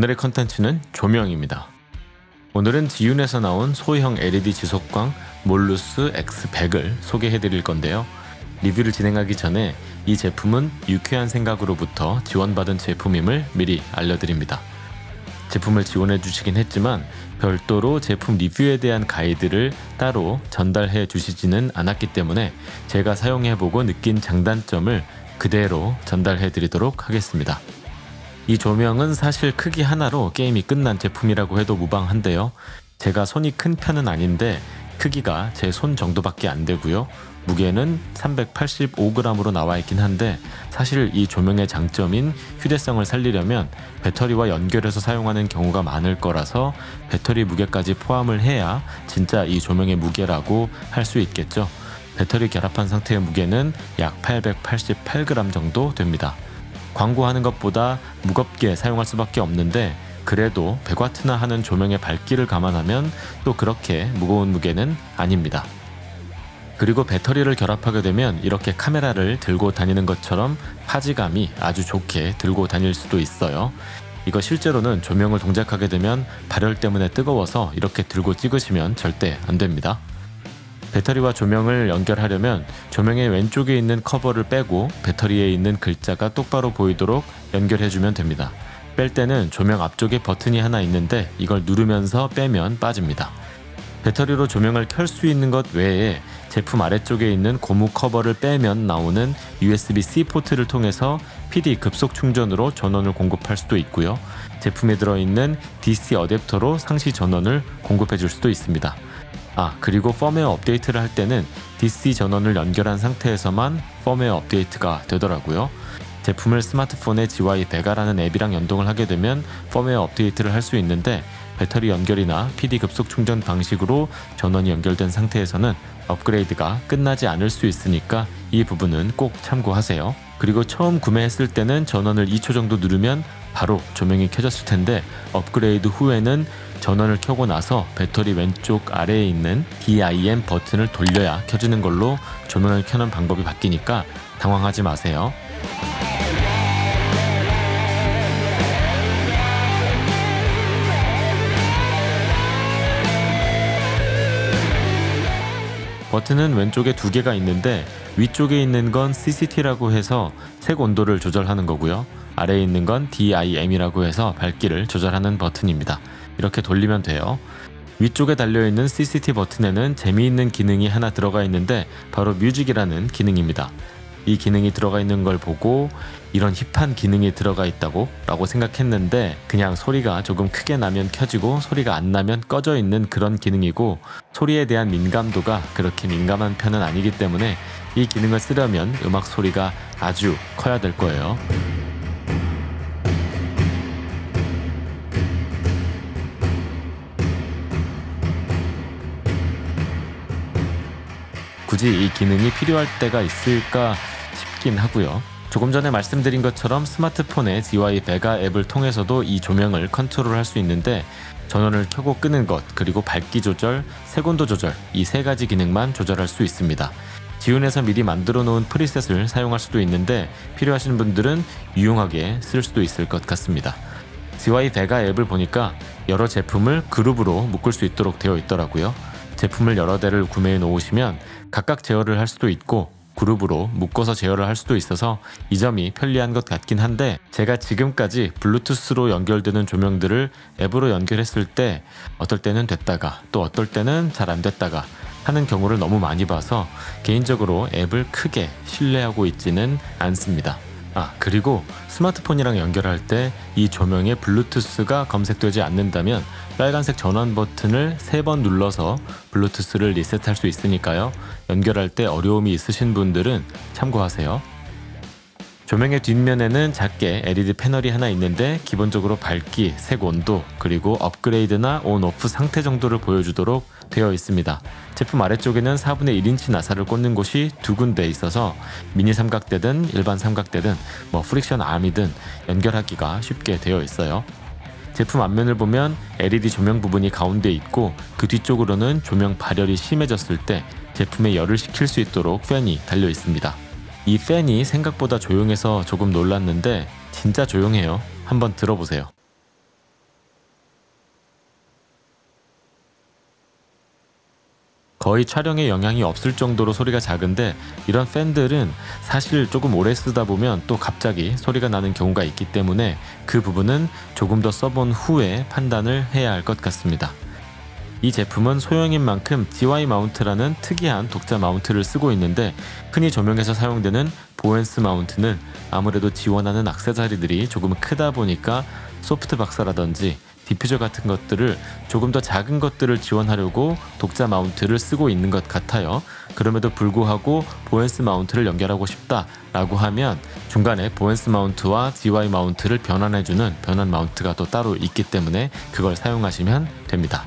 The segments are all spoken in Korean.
오늘의 컨텐츠는 조명입니다. 오늘은 지윤에서 나온 소형 LED 지속광 몰루스 X100을 소개해드릴 건데요. 리뷰를 진행하기 전에 이 제품은 유쾌한 생각으로부터 지원받은 제품임을 미리 알려드립니다. 제품을 지원해 주시긴 했지만 별도로 제품 리뷰에 대한 가이드를 따로 전달해 주시지는 않았기 때문에 제가 사용해보고 느낀 장단점을 그대로 전달해 드리도록 하겠습니다. 이 조명은 사실 크기 하나로 게임이 끝난 제품이라고 해도 무방한데요. 제가 손이 큰 편은 아닌데 크기가 제 손 정도밖에 안 되고요. 무게는 385g으로 나와 있긴 한데 사실 이 조명의 장점인 휴대성을 살리려면 배터리와 연결해서 사용하는 경우가 많을 거라서 배터리 무게까지 포함을 해야 진짜 이 조명의 무게라고 할 수 있겠죠. 배터리 결합한 상태의 무게는 약 888g 정도 됩니다. 광고하는 것보다 무겁게 사용할 수밖에 없는데 그래도 100W나 하는 조명의 밝기를 감안하면 또 그렇게 무거운 무게는 아닙니다. 그리고 배터리를 결합하게 되면 이렇게 카메라를 들고 다니는 것처럼 파지감이 아주 좋게 들고 다닐 수도 있어요. 이거 실제로는 조명을 동작하게 되면 발열 때문에 뜨거워서 이렇게 들고 찍으시면 절대 안 됩니다. 배터리와 조명을 연결하려면 조명의 왼쪽에 있는 커버를 빼고 배터리에 있는 글자가 똑바로 보이도록 연결해주면 됩니다. 뺄 때는 조명 앞쪽에 버튼이 하나 있는데 이걸 누르면서 빼면 빠집니다. 배터리로 조명을 켤 수 있는 것 외에 제품 아래쪽에 있는 고무 커버를 빼면 나오는 USB-C 포트를 통해서 PD 급속 충전으로 전원을 공급할 수도 있고요. 제품에 들어있는 DC 어댑터로 상시 전원을 공급해 줄 수도 있습니다. 그리고 펌웨어 업데이트를 할 때는 DC 전원을 연결한 상태에서만 펌웨어 업데이트가 되더라고요. 제품을 스마트폰의 GY Vega라는 앱이랑 연동을 하게 되면 펌웨어 업데이트를 할 수 있는데 배터리 연결이나 PD 급속 충전 방식으로 전원이 연결된 상태에서는 업그레이드가 끝나지 않을 수 있으니까 이 부분은 꼭 참고하세요. 그리고 처음 구매했을 때는 전원을 2초 정도 누르면 바로 조명이 켜졌을 텐데 업그레이드 후에는 전원을 켜고 나서 배터리 왼쪽 아래에 있는 DIM 버튼을 돌려야 켜지는 걸로 조명을 켜는 방법이 바뀌니까 당황하지 마세요. 버튼은 왼쪽에 두 개가 있는데 위쪽에 있는 건 CCT라고 해서 색 온도를 조절하는 거고요. 아래에 있는 건 DIM이라고 해서 밝기를 조절하는 버튼입니다. 이렇게 돌리면 돼요. 위쪽에 달려있는 CCT 버튼에는 재미있는 기능이 하나 들어가 있는데 바로 뮤직이라는 기능입니다. 이 기능이 들어가 있는 걸 보고 이런 힙한 기능이 들어가 있다고 라고 생각했는데 그냥 소리가 조금 크게 나면 켜지고 소리가 안 나면 꺼져 있는 그런 기능이고 소리에 대한 민감도가 그렇게 민감한 편은 아니기 때문에 이 기능을 쓰려면 음악 소리가 아주 커야 될 거예요. 굳이 이 기능이 필요할 때가 있을까 싶긴 하고요. 조금 전에 말씀드린 것처럼 스마트폰의 GY Vega 앱을 통해서도 이 조명을 컨트롤할 수 있는데 전원을 켜고 끄는 것, 그리고 밝기 조절, 색온도 조절 이 세 가지 기능만 조절할 수 있습니다. 지윤에서 미리 만들어 놓은 프리셋을 사용할 수도 있는데 필요하신 분들은 유용하게 쓸 수도 있을 것 같습니다. GY Vega 앱을 보니까 여러 제품을 그룹으로 묶을 수 있도록 되어 있더라고요. 제품을 여러 대를 구매해 놓으시면 각각 제어를 할 수도 있고 그룹으로 묶어서 제어를 할 수도 있어서 이 점이 편리한 것 같긴 한데 제가 지금까지 블루투스로 연결되는 조명들을 앱으로 연결했을 때 어떨 때는 됐다가 또 어떨 때는 잘 안 됐다가 하는 경우를 너무 많이 봐서 개인적으로 앱을 크게 신뢰하고 있지는 않습니다. 그리고 스마트폰이랑 연결할 때 이 조명에 블루투스가 검색되지 않는다면 빨간색 전원 버튼을 3번 눌러서 블루투스를 리셋할 수 있으니까요. 연결할 때 어려움이 있으신 분들은 참고하세요. 조명의 뒷면에는 작게 LED 패널이 하나 있는데 기본적으로 밝기, 색 온도, 그리고 업그레이드나 온, 오프 상태 정도를 보여주도록 되어 있습니다. 제품 아래쪽에는 4분의 1인치 나사를 꽂는 곳이 두 군데 있어서 미니 삼각대든 일반 삼각대든 프릭션 아미든 연결하기가 쉽게 되어 있어요. 제품 앞면을 보면 LED 조명 부분이 가운데 있고 그 뒤쪽으로는 조명 발열이 심해졌을 때 제품에 열을 식힐 수 있도록 팬이 달려 있습니다. 이 팬이 생각보다 조용해서 조금 놀랐는데 진짜 조용해요. 한번 들어보세요. 거의 촬영에 영향이 없을 정도로 소리가 작은데 이런 팬들은 사실 조금 오래 쓰다 보면 또 갑자기 소리가 나는 경우가 있기 때문에 그 부분은 조금 더 써본 후에 판단을 해야 할 것 같습니다. 이 제품은 소형인 만큼 DY 마운트라는 특이한 독자 마운트를 쓰고 있는데 흔히 조명에서 사용되는 보웬스 마운트는 아무래도 지원하는 액세서리들이 조금 크다 보니까 소프트 박사라든지 디퓨저 같은 것들을 조금 더 작은 것들을 지원하려고 독자 마운트를 쓰고 있는 것 같아요. 그럼에도 불구하고 보웬스 마운트를 연결하고 싶다라고 하면 중간에 보웬스 마운트와 DY 마운트를 변환해주는 변환 마운트가 또 따로 있기 때문에 그걸 사용하시면 됩니다.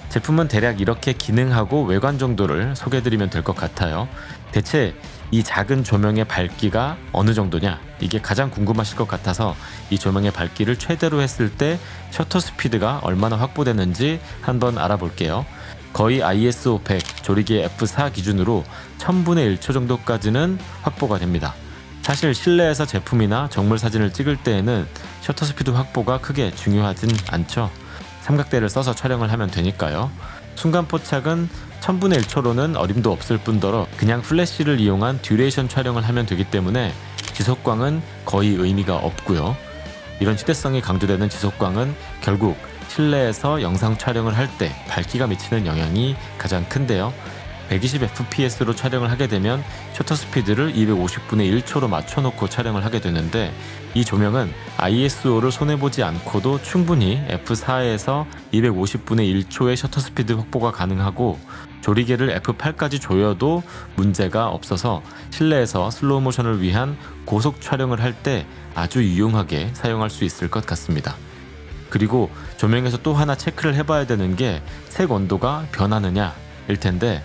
제품은 대략 이렇게 기능하고 외관 정도를 소개해드리면 될 것 같아요. 대체 이 작은 조명의 밝기가 어느 정도냐? 이게 가장 궁금하실 것 같아서 이 조명의 밝기를 최대로 했을 때 셔터 스피드가 얼마나 확보되는지 한번 알아볼게요. 거의 ISO 100 조리개 F4 기준으로 1000분의 1초 정도까지는 확보가 됩니다. 사실 실내에서 제품이나 정물 사진을 찍을 때에는 셔터 스피드 확보가 크게 중요하진 않죠. 삼각대를 써서 촬영을 하면 되니까요. 순간 포착은 1000분의 1초로는 어림도 없을 뿐더러 그냥 플래시를 이용한 듀레이션 촬영을 하면 되기 때문에 지속광은 거의 의미가 없고요. 이런 휴대성이 강조되는 지속광은 결국 실내에서 영상 촬영을 할 때 밝기가 미치는 영향이 가장 큰데요. 120fps로 촬영을 하게 되면 셔터 스피드를 250분의 1초로 맞춰놓고 촬영을 하게 되는데 이 조명은 ISO를 손해보지 않고도 충분히 F4에서 250분의 1초의 셔터 스피드 확보가 가능하고 조리개를 F8까지 조여도 문제가 없어서 실내에서 슬로우 모션을 위한 고속 촬영을 할 때 아주 유용하게 사용할 수 있을 것 같습니다. 그리고 조명에서 또 하나 체크를 해봐야 되는 게 색 온도가 변하느냐 일 텐데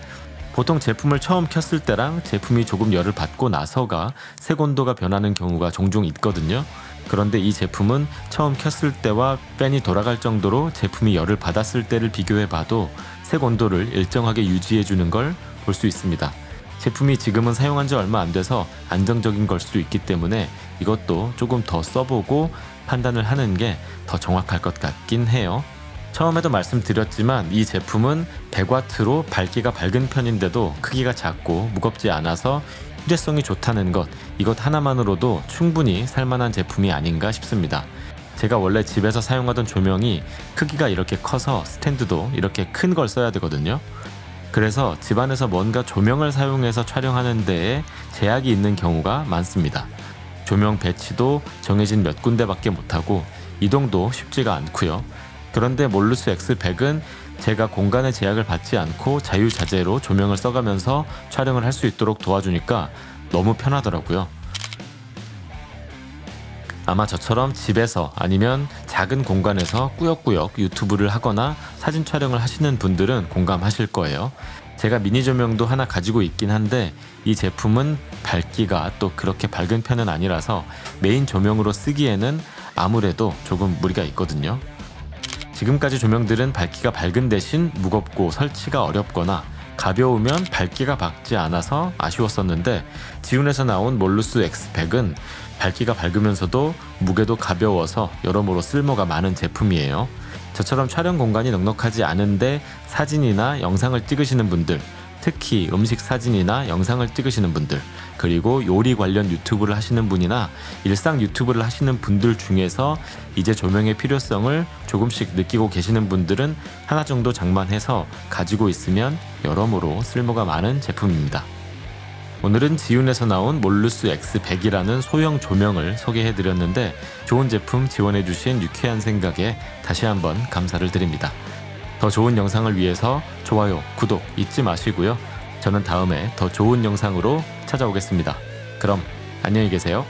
보통 제품을 처음 켰을 때랑 제품이 조금 열을 받고 나서가 색 온도가 변하는 경우가 종종 있거든요. 그런데 이 제품은 처음 켰을 때와 팬이 돌아갈 정도로 제품이 열을 받았을 때를 비교해봐도 색 온도를 일정하게 유지해주는 걸 볼 수 있습니다. 제품이 지금은 사용한 지 얼마 안 돼서 안정적인 걸 수도 있기 때문에 이것도 조금 더 써보고 판단을 하는 게 더 정확할 것 같긴 해요. 처음에도 말씀드렸지만 이 제품은 100W로 밝기가 밝은 편인데도 크기가 작고 무겁지 않아서 휴대성이 좋다는 것, 이것 하나만으로도 충분히 살만한 제품이 아닌가 싶습니다. 제가 원래 집에서 사용하던 조명이 크기가 이렇게 커서 스탠드도 이렇게 큰 걸 써야 되거든요. 그래서 집안에서 뭔가 조명을 사용해서 촬영하는 데에 제약이 있는 경우가 많습니다. 조명 배치도 정해진 몇 군데밖에 못하고 이동도 쉽지가 않고요. 그런데 몰루스 X100은 제가 공간의 제약을 받지 않고 자유자재로 조명을 써가면서 촬영을 할 수 있도록 도와주니까 너무 편하더라고요. 아마 저처럼 집에서 아니면 작은 공간에서 꾸역꾸역 유튜브를 하거나 사진 촬영을 하시는 분들은 공감하실 거예요. 제가 미니 조명도 하나 가지고 있긴 한데 이 제품은 밝기가 또 그렇게 밝은 편은 아니라서 메인 조명으로 쓰기에는 아무래도 조금 무리가 있거든요. 지금까지 조명들은 밝기가 밝은 대신 무겁고 설치가 어렵거나 가벼우면 밝기가 밝지 않아서 아쉬웠었는데 지훈에서 나온 몰루스 X100은 밝기가 밝으면서도 무게도 가벼워서 여러모로 쓸모가 많은 제품이에요. 저처럼 촬영 공간이 넉넉하지 않은데 사진이나 영상을 찍으시는 분들, 특히 음식 사진이나 영상을 찍으시는 분들, 그리고 요리 관련 유튜브를 하시는 분이나 일상 유튜브를 하시는 분들 중에서 이제 조명의 필요성을 조금씩 느끼고 계시는 분들은 하나 정도 장만해서 가지고 있으면 여러모로 쓸모가 많은 제품입니다. 오늘은 지훈에서 나온 몰루스 X100이라는 소형 조명을 소개해드렸는데 좋은 제품 지원해주신 유쾌한 생각에 다시 한번 감사를 드립니다. 더 좋은 영상을 위해서 좋아요, 구독 잊지 마시고요. 저는 다음에 더 좋은 영상으로 찾아오겠습니다. 그럼 안녕히 계세요.